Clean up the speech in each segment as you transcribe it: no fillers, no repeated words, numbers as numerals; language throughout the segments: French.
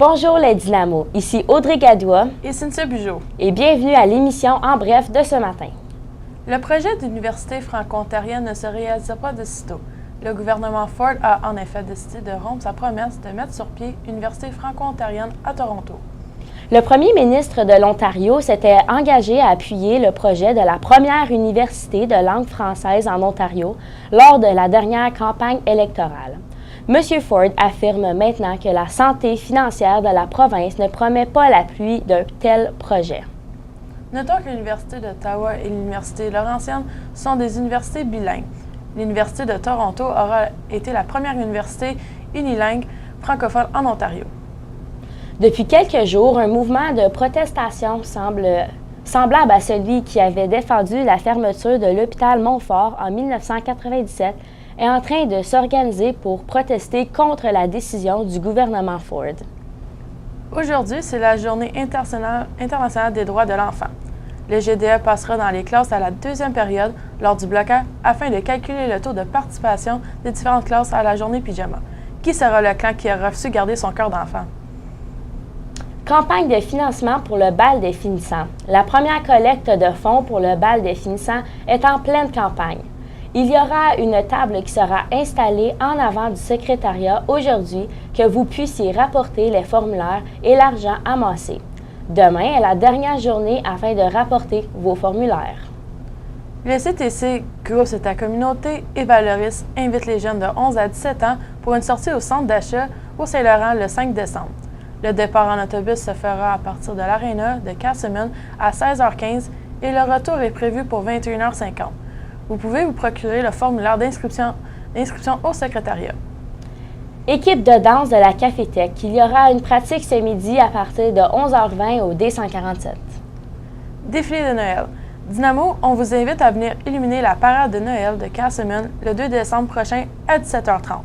Bonjour les Dynamos, ici Audrey Gadoua et Cynthia Bugeaud. Et bienvenue à l'émission En bref de ce matin. Le projet d'université franco-ontarienne ne se réalisera pas de sitôt. Le gouvernement Ford a en effet décidé de rompre sa promesse de mettre sur pied une université franco-ontarienne à Toronto. Le premier ministre de l'Ontario s'était engagé à appuyer le projet de la première université de langue française en Ontario lors de la dernière campagne électorale. M. Ford affirme maintenant que la santé financière de la province ne promet pas l'appui d'un tel projet. Notons que l'Université d'Ottawa et l'Université Laurentienne sont des universités bilingues. L'Université de Toronto aura été la première université unilingue francophone en Ontario. Depuis quelques jours, un mouvement de protestation semblable à celui qui avait défendu la fermeture de l'hôpital Montfort en 1997 est en train de s'organiser pour protester contre la décision du gouvernement Ford. Aujourd'hui, c'est la Journée internationale des droits de l'enfant. Le GDE passera dans les classes à la deuxième période lors du blocage afin de calculer le taux de participation des différentes classes à la journée pyjama. Qui sera le clan qui aura su garder son cœur d'enfant? Campagne de financement pour le bal des finissants. La première collecte de fonds pour le bal des finissants est en pleine campagne. Il y aura une table qui sera installée en avant du secrétariat aujourd'hui que vous puissiez rapporter les formulaires et l'argent amassé. Demain est la dernière journée afin de rapporter vos formulaires. Le CTC, Groupe de ta communauté et Valoris invite les jeunes de 11 à 17 ans pour une sortie au centre d'achat au Saint-Laurent le 5 décembre. Le départ en autobus se fera à partir de l'aréna de Casselman à 16h15 et le retour est prévu pour 21h50. Vous pouvez vous procurer le formulaire d'inscription au secrétariat. Équipe de danse de la Cafétech, il y aura une pratique ce midi à partir de 11h20 au D147. Défilé de Noël. Dynamo, on vous invite à venir illuminer la parade de Noël de Casselman le 2 décembre prochain à 17h30.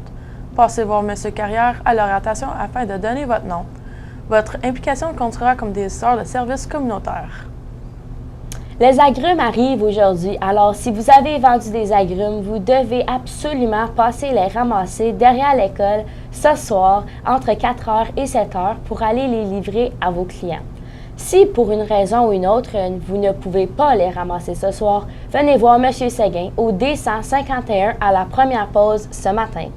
Passez voir M. Carrière à l'orientation afin de donner votre nom. Votre implication comptera comme des heures de service communautaire. Les agrumes arrivent aujourd'hui, alors si vous avez vendu des agrumes, vous devez absolument passer les ramasser derrière l'école ce soir entre 4h et 7h pour aller les livrer à vos clients. Si, pour une raison ou une autre, vous ne pouvez pas les ramasser ce soir, venez voir M. Séguin au D151 à la première pause ce matin.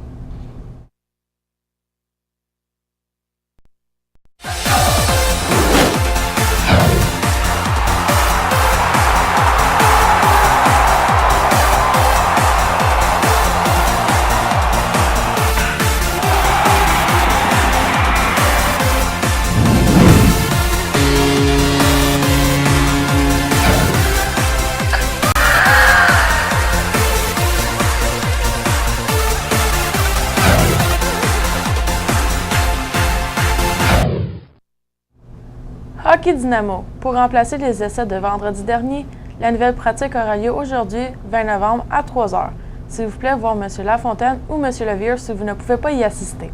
Hockey Dynamo. Pour remplacer les essais de vendredi dernier, la nouvelle pratique aura lieu aujourd'hui, 20 novembre, à 3h. S'il vous plaît, voir M. Lafontaine ou M. Levire si vous ne pouvez pas y assister.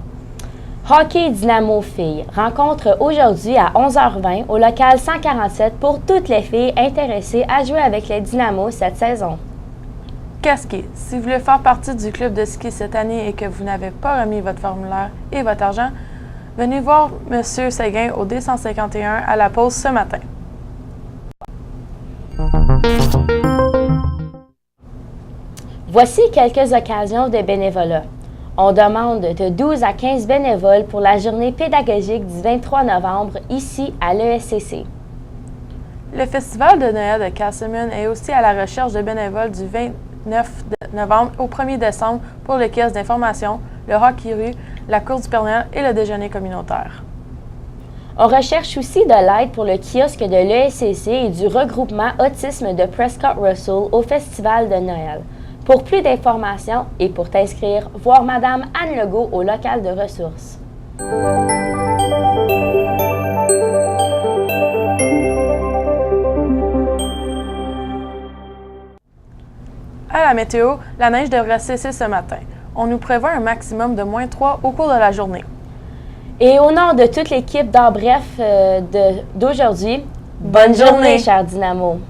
Hockey Dynamo Filles. Rencontre aujourd'hui à 11h20 au local 147 pour toutes les filles intéressées à jouer avec les Dynamos cette saison. Casquet. Si vous voulez faire partie du club de ski cette année et que vous n'avez pas remis votre formulaire et votre argent, venez voir M. Séguin au D151 à la pause ce matin. Voici quelques occasions de bénévolat. On demande de 12 à 15 bénévoles pour la journée pédagogique du 23 novembre ici à l'ESCC. Le Festival de Noël de Casselman est aussi à la recherche de bénévoles du 29 novembre au 1er décembre pour le kiosque d'information, le hockey rue, la course du Père Noël et le déjeuner communautaire. On recherche aussi de l'aide pour le kiosque de l'ESCC et du regroupement autisme de Prescott Russell au Festival de Noël. Pour plus d'informations et pour t'inscrire, voir Mme Anne Legault au local de ressources. À la météo, la neige devrait cesser ce matin. On nous prévoit un maximum de -3 au cours de la journée. Et au nom de toute l'équipe d'En bref d'aujourd'hui, bonne journée, chers Dynamo!